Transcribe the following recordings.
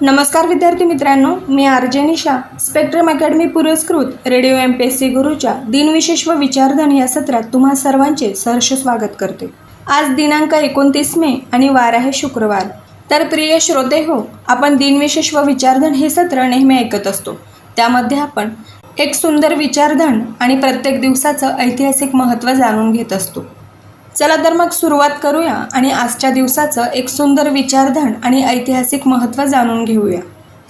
नमस्कार विद्यार्थी मित्रांनो, मी आरजे निशा स्पेक्ट्रम अकॅडमी पुरस्कृत रेडिओ MPSC गुरुच्या दिनविशेष व विचारधन या सत्रात तुम्हा सर्वांचे सहर्ष स्वागत करते। आज दिनांक 29 मे आणि वार आहे शुक्रवार। तर प्रिय श्रोते हो, आपण दिनविशेष व विचारधन हे सत्र नेहमी ऐकत असतो। त्यामध्ये आपण एक सुंदर विचारधन आणि प्रत्येक दिवसाचं ऐतिहासिक महत्त्व जाणून घेत असतो। चला तर मग सुरुवात करूया आणि आजच्या दिवसाचं एक सुंदर विचारधन आणि ऐतिहासिक महत्त्व जाणून घेऊया।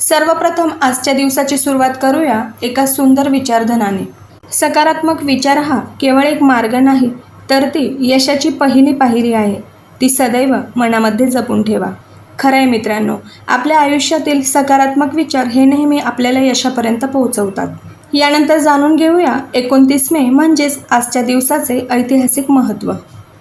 सर्वप्रथम आजच्या दिवसाची सुरुवात करूया एका सुंदर विचारधनाने। सकारात्मक विचार हा केवळ एक मार्ग नाही, तर ती यशाची पहिली पायरी आहे। ती सदैव मनामध्ये जपून ठेवा। खरं आहे मित्रांनो, आपल्या आयुष्यातील सकारात्मक विचार हे नेहमी आपल्याला यशापर्यंत पोहोचवतात। यानंतर जाणून घेऊया 29 मे म्हणजेच आजच्या दिवसाचे ऐतिहासिक महत्त्व।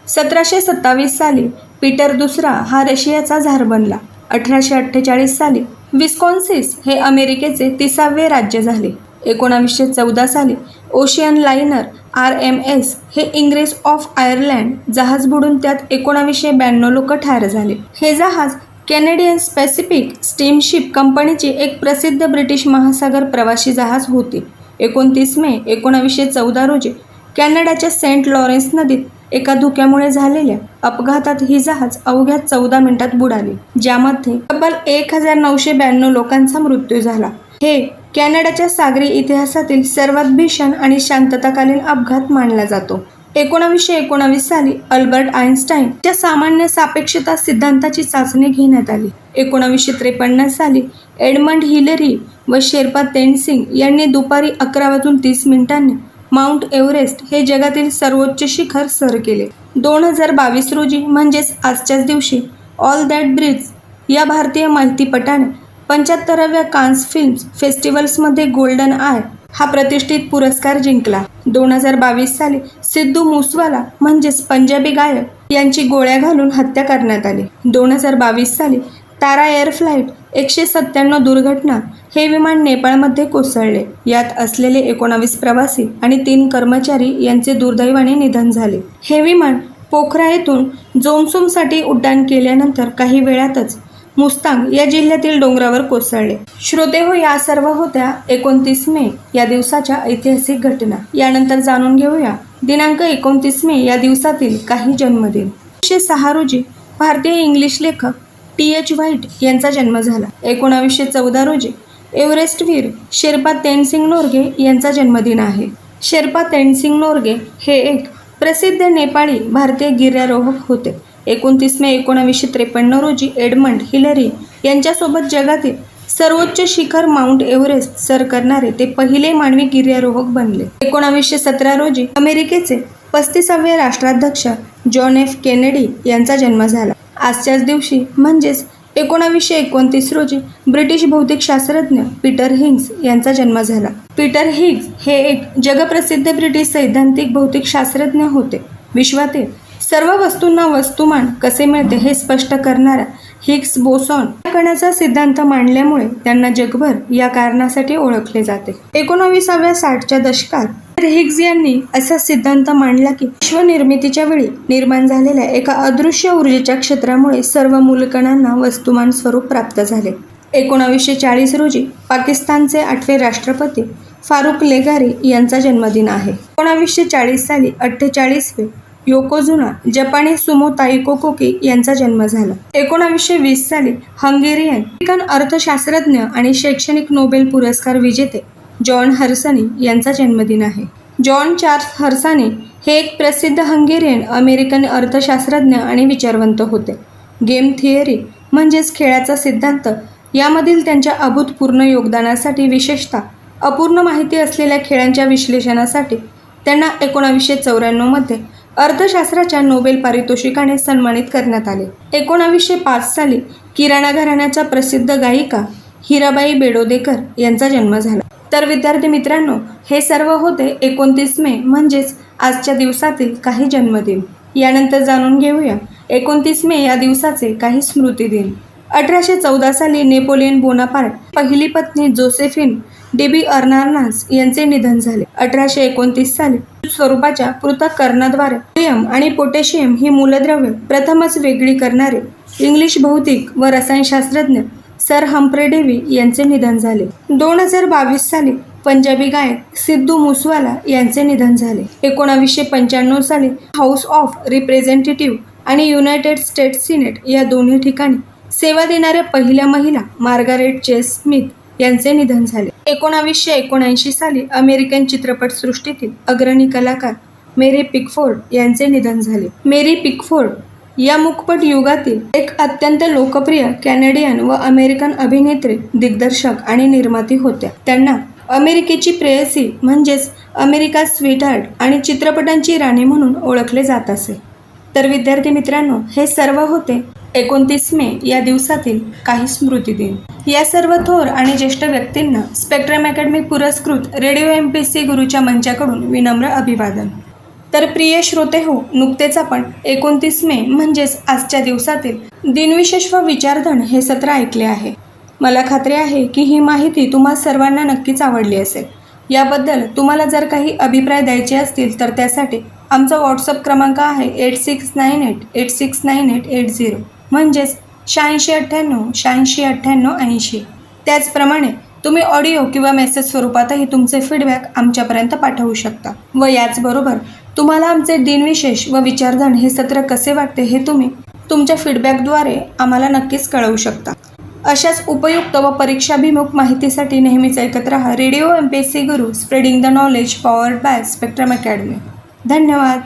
1727 साली पीटर दुसरा हा रशियाचा झार बनला। 1848 साली विस्कॉन्सिन हे अमेरिकेचे 30वे राज्य झाले। 1914 साली ओशियन लायनर RMS हे इंग्रज ऑफ आयर्लंड जहाज बुडून त्यात 1992 लोक ठार झाले। हे जहाज कॅनेडियन पॅसिफिक स्टीमशिप कंपनीची एक प्रसिद्ध ब्रिटिश महासागर प्रवासी जहाज होते। 29 मे 1914 रोजी कॅनडाच्या सेंट लॉरेन्स नदीत एका धुक्यामुळे झालेल्या अपघातात ही जहाज अवघ्या 14 मिनिटात बुडाली, ज्यामध्ये तब्बल 1992 लोकांचा मृत्यू झाला। हे कॅनडाच्या सागरी इतिहासातील सर्वात भीषण आणि शांतताकालीन अपघात मानला जातो। 1919 साली अल्बर्ट आइन्स्टाईन च्या सामान्य सापेक्षता सिद्धांताची चाचणी घेण्यात आली। 1953 साली एडमंड हिलरी व शेर्पा तेनसिंग यांनी दुपारी 11:30 माउंट एव्हरेस्ट हे जगातील सर्वोच्च शिखर सर केले। 2022 रोजी म्हणजेच आजच्याच दिवशी ऑल दॅट ब्रीथ्स या भारतीय माहितीपटाने 75व्या कान्स फिल्म फेस्टिवल्समध्ये गोल्डन आय हा प्रतिष्ठित पुरस्कार जिंकला। 2022 साली सिद्धू मूसवाला म्हणजेच पंजाबी गायक यांची गोळ्या घालून हत्या करण्यात आली। 2022 साली तारा एअर फ्लाईट 197 दुर्घटना हे विमान नेपाळमध्ये कोसळले। यात असलेले 19 प्रवासी आणि 3 कर्मचारी यांचे दुर्दैवाने निधन झाले। हे विमान पोखरा येथून जोमसुमसाठी उड्डाण केल्यानंतर काही वेळातच मुस्तांग या जिल्ह्यातील डोंगरावर कोसळले। श्रोते हो, या सर्व होत्या 29 मे या दिवसाच्या ऐतिहासिक घटना। यानंतर जाणून घेऊया दिनांक 29 मे या दिवसातील काही जन्मदिन। 1906 रोजी भारतीय इंग्लिश लेखक TH व्हाईट यांचा जन्म झाला। 1914 रोजी एव्हरेस्टवीर शेर्पा तेनसिंग नोर्गे यांचा जन्मदिन आहे। शेर्पा तेनसिंग नोर्गे हे एक प्रसिद्ध नेपाळी भारतीय गिर्यारोहक होते। 29 मे 1953 रोजी एडमंड हिलरी यांच्यासोबत जगातील सर्वोच्च शिखर माउंट एव्हरेस्ट सर करणारे ते पहिले मानवी गिर्यारोहक बनले। 1917 रोजी अमेरिकेचे 35वे राष्ट्राध्यक्ष जॉन F केनेडी यांचा जन्म झाला। आजच्याच दिवशी म्हणजेच 1929 रोजी ब्रिटिश भौतिकशास्त्रज्ञ पीटर हिग्स यांचा जन्म झाला। पीटर हिग्स हे एक जगप्रसिद्ध ब्रिटिश सैद्धांतिक भौतिकशास्त्रज्ञ होते। विश्वातील सर्व वस्तूंना वस्तुमान कसे मिळते हे स्पष्ट करणारा हिग्स बोसॉन या कणाचा सिद्धांत मांडल्यामुळे त्यांना जगभर या कारणासाठी ओळखले जाते। 19व्या 60च्या दशकात हिग्स यांनी असा सिद्धांत मांडला की विश्वनिर्मितीच्या वेळी निर्माण झालेल्या एका अदृश्य ऊर्जेच्या क्षेत्रामुळे सर्व मूलकणांना वस्तुमान स्वरूप प्राप्त झाले। 1940 रोजी पाकिस्तानचे 8वे राष्ट्रपती फारुख लेघारी यांचा जन्मदिन आहे। 1940 साली 48वे योकोजुना जपानी सुमो ताईकोकोकी यांचा जन्म झाला। 1920 साली हंगेरियन अमेरिकन अर्थशास्त्रज्ञ आणि शैक्षणिक नोबेल पुरस्कार विजेते जॉन हर्सनी यांचा जन्मदिन आहे। जॉन चार्ल्स हर्सानी हे एक प्रसिद्ध हंगेरियन अमेरिकन अर्थशास्त्रज्ञ आणि विचारवंत होते। गेम थिअरी म्हणजेच खेळाचा सिद्धांत यामधील त्यांच्या अभूतपूर्व योगदानासाठी, विशेषतः अपूर्ण माहिती असलेल्या खेळांच्या विश्लेषणासाठी त्यांना 1994 मध्ये अर्थशास्त्राच्या नोबेल पारितोषिकाने सन्मानित करण्यात आले। 1905 साली किराणा घराण्याच्या प्रसिद्ध गायिका हिराबाई बेडोदेकर यांचा जन्म झाला। तर विद्यार्थी मित्रांनो, हे सर्व होते 29 मे म्हणजेच आजच्या दिवसातील काही जन्मदिन। यानंतर जाणून घेऊया 29 मे या दिवसाचे काही स्मृतिदिन। 1814 साली नेपोलियन बोनापार्ट पहिली पत्नी जोसेफिन डेबी अर्नान्स यांचे निधन झाले। 1829 साली स्वरूपाच्या पृथक्करणाद्वारे सोडियम आणि पोटॅशियम ही मूलद्रव्ये प्रथमच वेगळी करणारे इंग्लिश भौतिक व रसायनशास्त्रज्ञ सर हम्फ्रे डेव्ही यांचे निधन झाले. 2022 साली पंजाबी गायक सिद्धू मुसेवाला यांचे निधन झाले. 1995 साली हाऊस ऑफ रिप्रेझेंटेटिव्ह आणि युनायटेड स्टेट्स सिनेट या दोन्ही ठिकाणी सेवा देणाऱ्या पहिल्या महिला मार्गारेट चेस स्मिथ यांचे निधन झाले. 1979 साली अमेरिकन चित्रपटसृष्टीतील अग्रणी कलाकार मेरी पिकफोर्ड यांचे निधन झाले. मेरी पिकफोर्ड या मूकपट युगातील एक अत्यंत लोकप्रिय कॅनेडियन व अमेरिकन अभिनेत्री, दिग्दर्शक आणि निर्माती होत्या. त्यांना अमेरिकेची प्रेयसी म्हणजेच अमेरिका स्वीटहार्ट आणि चित्रपटांची राणी म्हणून ओळखले जात असे. तर विद्यार्थी मित्रांनो, हे सर्व होते 29 मे या दिवसातील काही स्मृती दिन. या सर्व थोर आणि ज्येष्ठ व्यक्तींना स्पेक्ट्रम अकॅडमी पुरस्कृत रेडिओ MPSC गुरुच्या मंचाकडून विनम्र अभिवादन. तर प्रिय श्रोते हो, नुकतेच आपण 29 मे म्हणजेच आजच्या दिवसातील दिनविशेष व विचारधन हे सत्र ऐकले आहे. मला खात्री आहे की ही माहिती तुम्हा सर्वांना नक्कीच आवडली असेल. याबद्दल तुम्हाला जर काही अभिप्राय द्यायचे असतील तर त्यासाठी आमचा व्हॉट्सअप क्रमांक आहे 8698869880 म्हणजेच 8698869880. त्याचप्रमाणे तुम्ही ऑडिओ किंवा मेसेज स्वरूपातही तुमचे फीडबॅक आमच्यापर्यंत पाठवू शकता. व याचबरोबर तुम्हाला आमचे दिनविशेष व विचारधन हे सत्र कसे वाटते हे तुम्ही तुमच्या फीडबॅकद्वारे आम्हाला नक्कीच कळवू शकता. अशाच उपयुक्त व परीक्षाभिमुख माहितीसाठी नेहमीच ऐकत रहा radio MPSC Guru, spreading the knowledge, powered by spectrum academy. धन्यवाद.